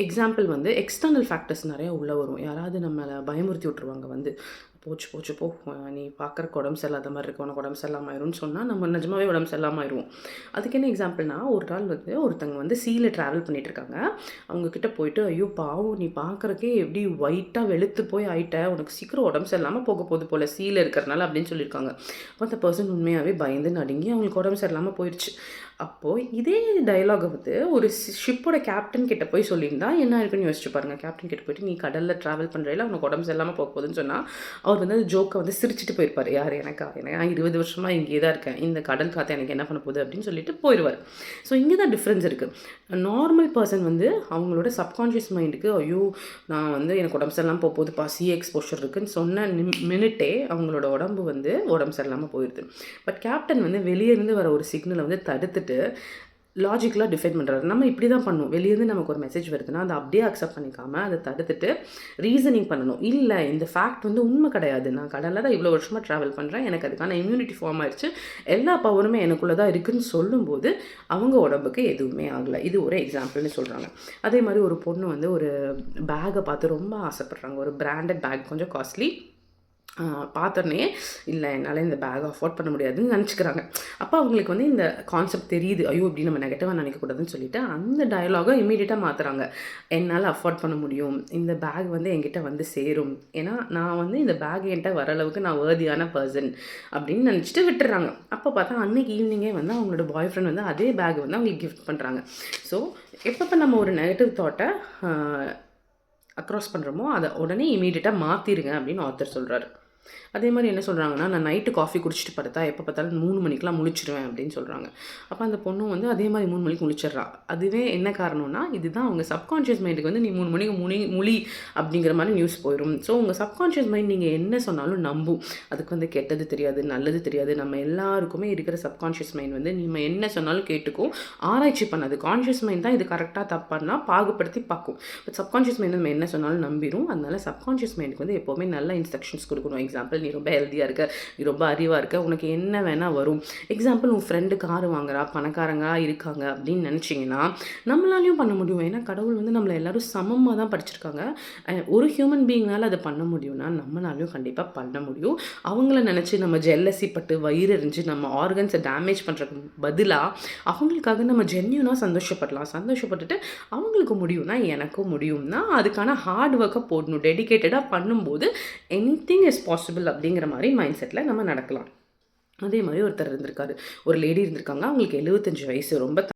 Example வந்து external factors நிறையா உள்ளே வரும். யாராவது நம்மளை பயமுறுத்தி விட்ருவாங்க வந்து, போச்சு போச்சு போ, நீ பார்க்குறக்கு உடம்பு சரியில்லாத மாதிரி இருக்கு, உனக்கு உடம்பு சரியில்லாமல் ஆயிரும்னு சொன்னால் நம்ம நிஜமாவே உடம்பு சரியில்லாமல் ஆயிடுவோம். அதுக்கு என்ன எக்ஸாம்பிள்னா, ஒரு நாள் வந்து ஒருத்தங்க வந்து சீல ட்ராவல் பண்ணிட்டு இருக்காங்க. அவங்கக்கிட்ட போயிட்டு, ஐயோ பாவம், நீ பார்க்குறக்கே எப்படி ஒயிட்டாக வெளுத்து போய் ஆயிட்ட, உனக்கு சீக்கிரம் உடம்பு சரியில்லாமல் போக போகுது போல் சீல இருக்கிறனால அப்படின்னு சொல்லியிருக்காங்க. அப்போ அந்த பர்சன் உண்மையாகவே பயந்து நடுங்கி அவங்களுக்கு உடம்பு சரியில்லாமல் போயிடுச்சு. அப்போது இதே டயலாகை வந்து ஒரு ஷிப்போட கேப்டன் கிட்ட போய் சொல்லியிருந்தா என்ன இருக்குன்னு யோசிச்சு பாருங்க. கேப்டன் கிட்ட போயிட்டு, நீ கடலில் ட்ராவல் பண்ணுறதில்ல, உனக்கு உடம்பு சரியில்லாமல் போக போகுதுன்னு சொன்னால் அவர் வந்து அந்த ஜோக்கை வந்து சிரிச்சிட்டு போயிருப்பார். யார்? எனக்கு 20 வருஷமாக இங்கே தான் இருக்கேன், இந்த கடல் காற்று எனக்கு என்ன பண்ண போகுது அப்படின்னு சொல்லிட்டு போயிடுவார். ஸோ இங்கே தான் டிஃப்ரென்ஸ் இருக்குது. நார்மல் பர்சன் வந்து அவங்களோட சப்கான்ஷியஸ் மைண்டுக்கு, ஐயோ நான் வந்து எனக்கு உடம்பு சரியில்லாமல் போக போகுதுப்பா, எக்ஸ்போஷர் இருக்குன்னு சொன்ன மினிட்டே அவங்களோட உடம்பு வந்து உடம்பு சரியில்லாமல் போயிடுது. பட் கேப்டன் வந்து வெளியே இருந்து வர ஒரு சிக்னலை வந்து தடுத்துட்டு லாஜிக்கலாக டிஃபைன் பண்ணுறாரு. நம்ம இப்படி தான் பண்ணுவோம். வெளியேருந்து நமக்கு ஒரு மெசேஜ் வருதுன்னா அதை அப்படியே அக்செப்ட் பண்ணிக்காமல் அதை தடுத்துட்டு ரீசனிங் பண்ணணும். இல்லை, இந்த ஃபேக்ட் வந்து உண்மை கிடையாது, நான் கடலில் தான் இவ்வளோ வருஷமாக ட்ராவல் பண்ணுறேன், எனக்கு அதுக்கான இம்யூனிட்டி ஃபார்ம் ஆயிடுச்சு, எல்லா பவருமே எனக்குள்ளே தான் இருக்குதுன்னு சொல்லும்போது அவங்க உடம்புக்கு எதுவுமே ஆகலை. இது ஒரு எக்ஸாம்பிள்னு சொல்கிறாங்க. அதே மாதிரி ஒரு பொண்ணு வந்து ஒரு பேக்கை பார்த்து ரொம்ப ஆசைப்பட்றாங்க. ஒரு பிராண்டட் பேக், கொஞ்சம் காஸ்ட்லி. பார்த்தோன்னே இல்லை என்னால் இந்த பேக் அஃபோர்ட் பண்ண முடியாதுன்னு நினச்சிக்கிறாங்க. அப்போ அவங்களுக்கு வந்து இந்த கான்செப்ட் தெரியுது, ஐயோ இப்படி நம்ம நெகட்டிவாக நினைக்கக்கூடாதுன்னு சொல்லிட்டு அந்த டயலாகை இமீடியட்டாக மாற்றுறாங்க. என்னால் அஃபோர்ட் பண்ண முடியும், இந்த பேக் வந்து என்கிட்ட வந்து சேரும், ஏன்னா நான் வந்து இந்த பேக் என்கிட்ட வர அளவுக்கு நான் வேர்தியான பர்சன் அப்படின்னு நினச்சிட்டு விட்டுறாங்க. அப்போ பார்த்தா அன்றைக்கி ஈவினிங்கே வந்து அவங்களோட பாய் ஃப்ரெண்ட் வந்து அதே பேக் வந்து அவங்களுக்கு கிஃப்ட் பண்ணுறாங்க. ஸோ எப்பப்போ நம்ம ஒரு நெகட்டிவ் தாட்டை அக்ராஸ் பண்ணுறோமோ அதை உடனே இமீடியட்டாக மாற்றிடுங்க அப்படின்னு ஆத்தர் சொல்கிறாரு. அதே மாதிரி என்ன சொல்கிறாங்கன்னா, நான் நைட்டு காஃபி குடிச்சிட்டு படுத்தா எப்போ பார்த்தாலும் 3 மணிக்கெலாம் முழிச்சிருவேன் அப்படின்னு சொல்கிறாங்க. அப்போ அந்த பொண்ணும் வந்து அதே மாதிரி 3 மணிக்கு முழிச்சிட்றா. அதுவே என்ன காரணம்னா, இதுதான் அவங்க சப்கான்ஷியஸ் மைண்டுக்கு வந்து நீ 3 மணிக்கு முழி அப்படிங்கிற மாதிரி நியூஸ் போயிடும். ஸோ உங்கள் சப்கான்ஷியஸ் மைண்ட் நீங்கள் என்ன சொன்னாலும் நம்பும். அதுக்கு வந்து கெட்டது தெரியாது, நல்லது தெரியாது. நம்ம எல்லாருக்குமே இருக்கிற சப்கான்ஷியஸ் மைண்ட் வந்து நம்ம என்ன சொன்னாலும் கேட்டுக்கும், ஆராய்ச்சி பண்ணாது. கான்ஷியஸ் மைண்ட் தான் இது கரெக்டாக தப்பானா பாகுபடுத்தி பார்க்கும். பட் சப்கான்ஷியஸ் மைண்ட் நம்ம என்ன சொன்னாலும் நம்பிடும். அதனால சப்கான்ஷியஸ் மைண்டுக்கு வந்து எப்போவுமே நல்ல இன்ஸ்ட்ரக்ஷன்ஸ் கொடுக்கணும். எக்ஸாம்பிள், நீ ரொம்ப ஹெல்த்தியாக இருக்க, நீ ரொம்ப அறிவாக இருக்க, உனக்கு என்ன வேணால் வரும். எக்ஸாம்பிள், உன் ஃப்ரெண்டு கார் வாங்குறா, பணக்காரங்களாக இருக்காங்க அப்படின்னு நினச்சிங்கன்னா நம்மளாலையும் பண்ண முடியும். ஏன்னா கடவுள் வந்து நம்மளை எல்லோரும் சமமாக தான் படிச்சிருக்காங்க. ஒரு ஹியூமன் பீயிங்னால் அதை பண்ண முடியும்னா நம்மளாலையும் கண்டிப்பாக பண்ண முடியும். அவங்கள நினச்சி நம்ம ஜெல்லசி பட்டு வயிறு எறிஞ்சு நம்ம ஆர்கன்ஸை டேமேஜ் பண்ணுறதுக்கு பதிலாக அவங்களுக்காக நம்ம ஜென்யூனாக சந்தோஷப்படலாம். சந்தோஷப்பட்டுட்டு அவங்களுக்கு முடியும்னா எனக்கும் முடியும்னா அதுக்கான ஹார்ட் ஒர்க்கை போடணும். டெடிக்கேட்டடாக பண்ணும்போது எனிதிங் இஸ் பாசிபிள் அப்படிங்கிற மாதிரி மைண்ட் செட்டில் நம்ம நடக்கலாம். அதே மாதிரி ஒருத்தர் இருந்திருக்காரு, ஒரு லேடி இருந்திருக்காங்க. அவங்களுக்கு 75 வயசு, ரொம்ப